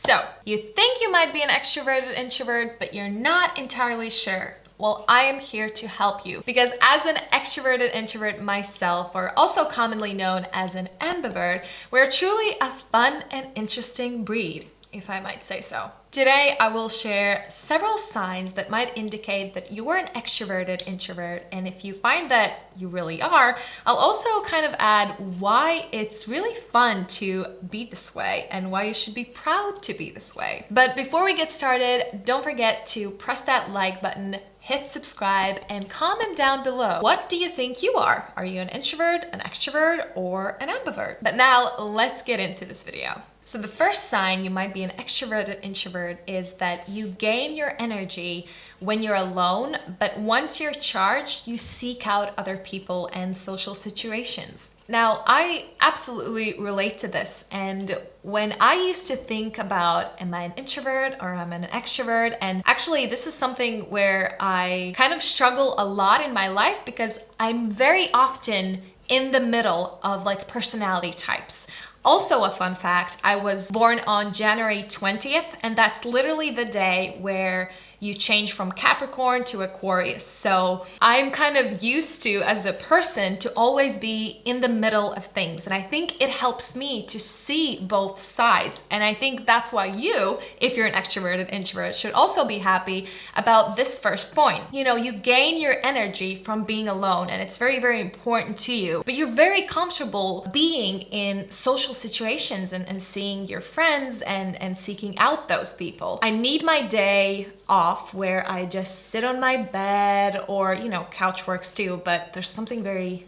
So, you think you might be an extroverted introvert, but you're not entirely sure. Well, I am here to help you because as an extroverted introvert myself, or also commonly known as an ambivert, we're truly a fun and interesting breed, if I might say so. Today, I will share several signs that might indicate that you are an extroverted introvert, and if you find that you really are, I'll also kind of add why it's really fun to be this way and why you should be proud to be this way. But before we get started, don't forget to press that like button, hit subscribe, and comment down below. What do you think you are? Are you an introvert, an extrovert, or an ambivert? But now, let's get into this video. So the first sign you might be an extroverted introvert is that you gain your energy when you're alone, but once you're charged, you seek out other people and social situations. Now, I absolutely relate to this, and when I used to think about, am I an introvert or am I an extrovert? And actually, this is something where I kind of struggle a lot in my life because I'm very often in the middle of like personality types. Also a fun fact, I was born on January 20th, and that's literally the day where you change from Capricorn to Aquarius. So I'm kind of used to, as a person, to always be in the middle of things. And I think it helps me to see both sides. And I think that's why you, if you're an extroverted introvert, should also be happy about this first point. You know, you gain your energy from being alone, and it's very, very important to you. But you're very comfortable being in social situations and seeing your friends and seeking out those people. I need my day off where I just sit on my bed, or couch works too, but there's something very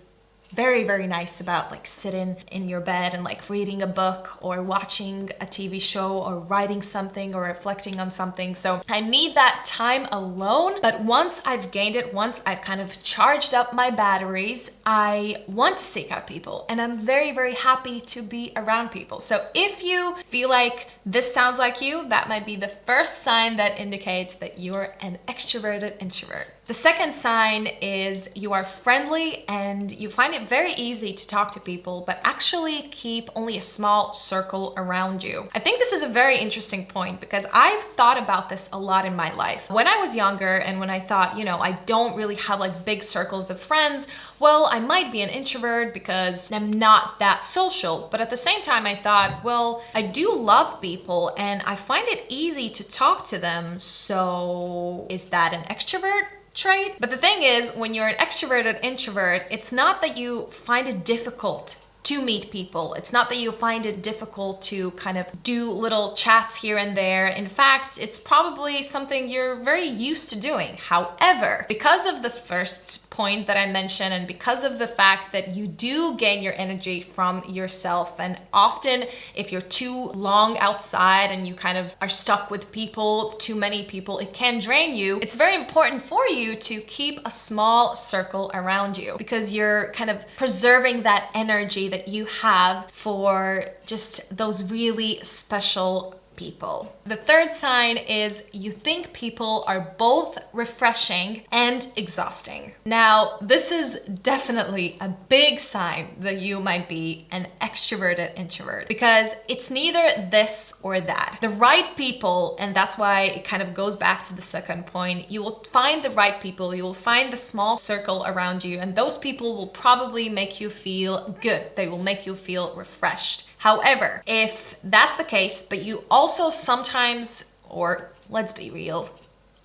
nice about like sitting in your bed and like reading a book or watching a TV show or writing something or reflecting on something. So I need that time alone, but once I've gained it, once I've kind of charged up my batteries, I want to seek out people, and I'm very happy to be around people. So if you feel like this sounds like you, that might be the first sign that indicates that you're an extroverted introvert. The second sign is you are friendly and you find it very easy to talk to people, but actually keep only a small circle around you. I think this is a very interesting point because I've thought about this a lot in my life. When I was younger and when I thought, I don't really have like big circles of friends, well, I might be an introvert because I'm not that social. But at the same time, I thought, well, I do love people and I find it easy to talk to them. So is that an extrovert trait? But the thing is, when you're an extroverted introvert, it's not that you find it difficult to meet people. It's not that you find it difficult to kind of do little chats here and there. In fact, it's probably something you're very used to doing. However, because of the first point that I mentioned, and because of the fact that you do gain your energy from yourself, and often if you're too long outside and you kind of are stuck with people, too many people, it can drain you. It's very important for you to keep a small circle around you because you're kind of preserving that energy that you have for just those really special people. The third sign is you think people are both refreshing and exhausting. Now, this is definitely a big sign that you might be an extroverted introvert because it's neither this or that. The right people, and that's why it kind of goes back to the second point, you will find the right people, you will find the small circle around you, and those people will probably make you feel good. They will make you feel refreshed. However, if that's the case, but you also sometimes, or let's be real,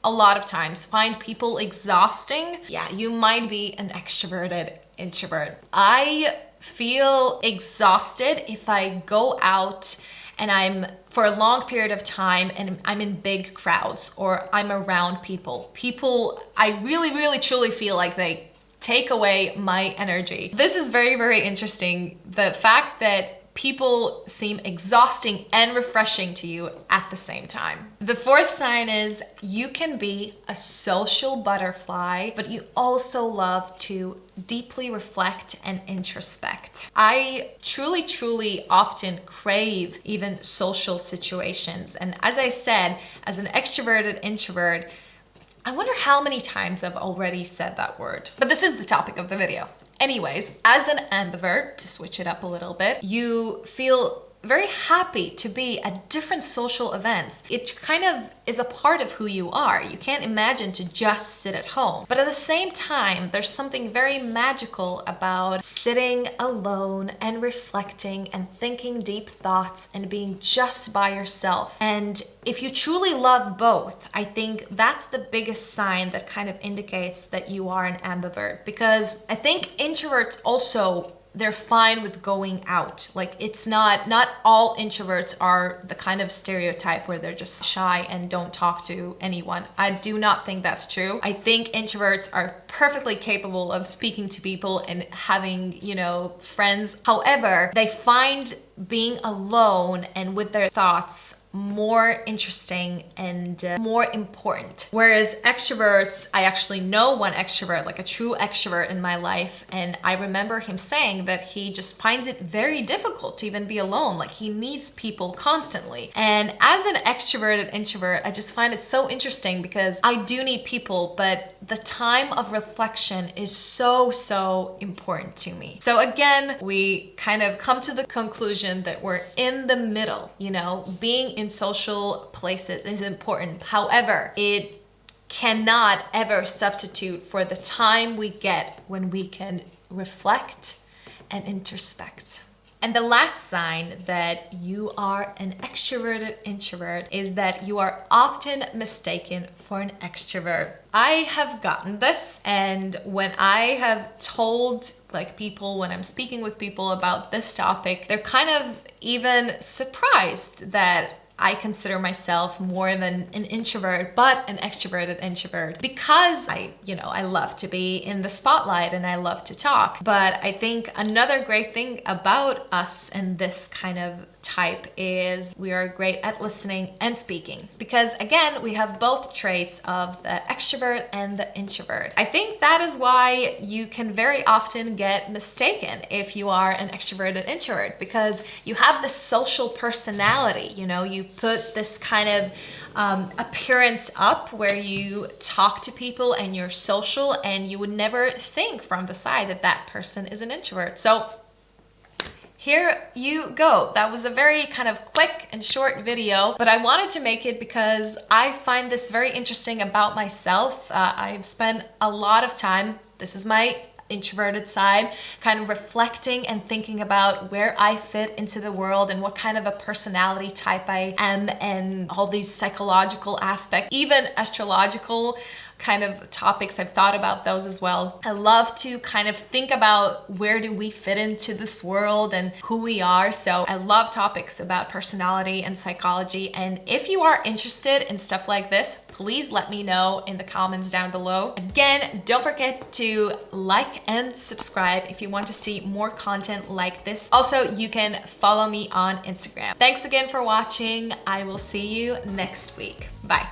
a lot of times find people exhausting, yeah, you might be an extroverted introvert. I feel exhausted if I go out and I'm for a long period of time and I'm in big crowds or I'm around people. People, I really truly feel like they take away my energy. This is very interesting. The fact that people seem exhausting and refreshing to you at the same time. The fourth sign is you can be a social butterfly, but you also love to deeply reflect and introspect. I truly often crave even social situations. And as I said, as an extroverted introvert, I wonder how many times I've already said that word. But this is the topic of the video. Anyways, as an ambivert, to switch it up a little bit, you feel very happy to be at different social events. It kind of is a part of who you are. You can't imagine to just sit at home. But at the same time, there's something very magical about sitting alone and reflecting and thinking deep thoughts and being just by yourself. And if you truly love both, I think that's the biggest sign that kind of indicates that you are an ambivert. Because I think introverts also, they're fine with going out. Like, it's not all introverts are the kind of stereotype where they're just shy and don't talk to anyone. I do not think that's true. I think introverts are perfectly capable of speaking to people and having, friends. However, they find being alone and with their thoughts more interesting and more important. Whereas extroverts, I actually know one extrovert, like a true extrovert in my life, and I remember him saying that he just finds it very difficult to even be alone. Like, he needs people constantly. And as an extroverted introvert, I just find it so interesting because I do need people, but the time of reflection is so important to me. So again, we kind of come to the conclusion that we're in the middle, being in social places is important. However, it cannot ever substitute for the time we get when we can reflect and introspect. And the last sign that you are an extroverted introvert is that you are often mistaken for an extrovert. I have gotten this, and when I have told people, when I'm speaking with people about this topic, they're kind of even surprised that I consider myself more than an introvert, but an extroverted introvert, because I love to be in the spotlight and I love to talk. But I think another great thing about us and this kind of type is we are great at listening and speaking, because again, we have both traits of the extrovert and the introvert. I think that is why you can very often get mistaken if you are an extroverted introvert, because you have this social personality, you put this kind of appearance up where you talk to people and you're social, and you would never think from the side that that person is an introvert. So here you go. That was a very kind of quick and short video, but I wanted to make it because I find this very interesting about myself. I've spent a lot of time, this is my introverted side, kind of reflecting and thinking about where I fit into the world and what kind of a personality type I am, and all these psychological aspects, even astrological kind of topics. I've thought about those as well. I love to kind of think about where do we fit into this world and who we are. So I love topics about personality and psychology. And if you are interested in stuff like this, please let me know in the comments down below. Again, don't forget to like and subscribe if you want to see more content like this. Also, you can follow me on Instagram. Thanks again for watching. I will see you next week. Bye.